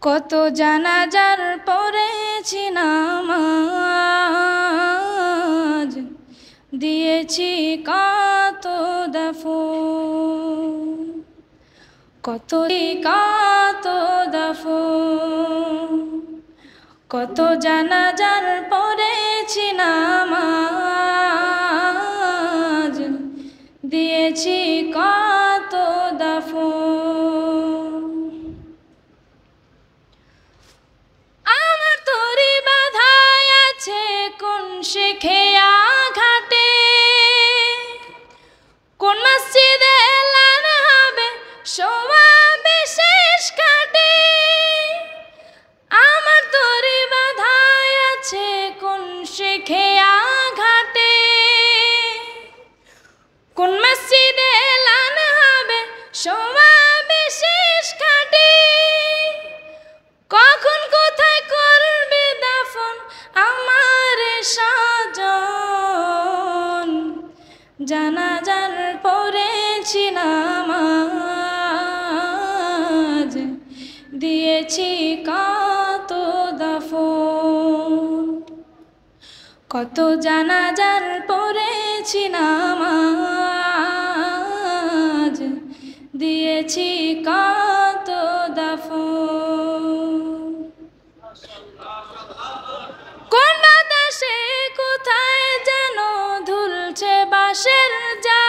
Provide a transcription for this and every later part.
কত জানাজার পড়েছি নামাজ, দিয়েছি কত দাফন, কত দাফন। কত জানাজার পড়েছি নামাজ, দিয়েছি কত দাফন। আমার তরি বাধায় আছে কোন শেখেয়া ঘাটে, কোন মসজিদে এলান হবে সোয়াবে শেষ ঘাটে। আমার তরি বাধায় আছে কোন শেখেয়া ঘাটে, কোন মসজিদে এলান হবে সোয়াবে শেষ ঘাটে। কখন কোথায় করবে দাফন আমার সাজন, জানাজার পড়েছি নামাজ, দিয়েছি কত দাফন। কত জানাজার পড়েছি নামাজ, দিয়েছি কত দাফন। কোন বাতাসে কোথায় যেন ধুলছে বাঁশের যা,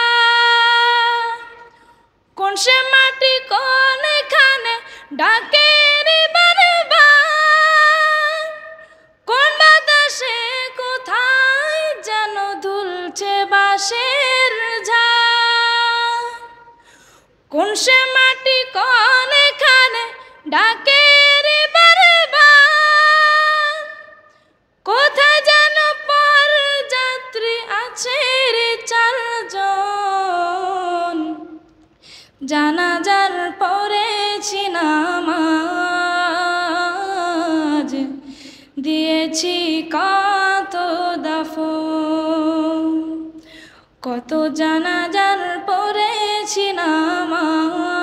কোন সে মাটি কোন এখানে ডাকে রে বারবার। কোন বাতাসে কোথায় যেন ধুলছে বাঁশের ঝা, কোন সে মাটি কোন এখানে ডাকে রে বারবার। কোথায় যেন পর যাত্রী আছে রে চারজন, জানাজার পড়েছি নামাজ, দিয়েছি কত দাফন। কত জানাজার পড়েছি নামাজ,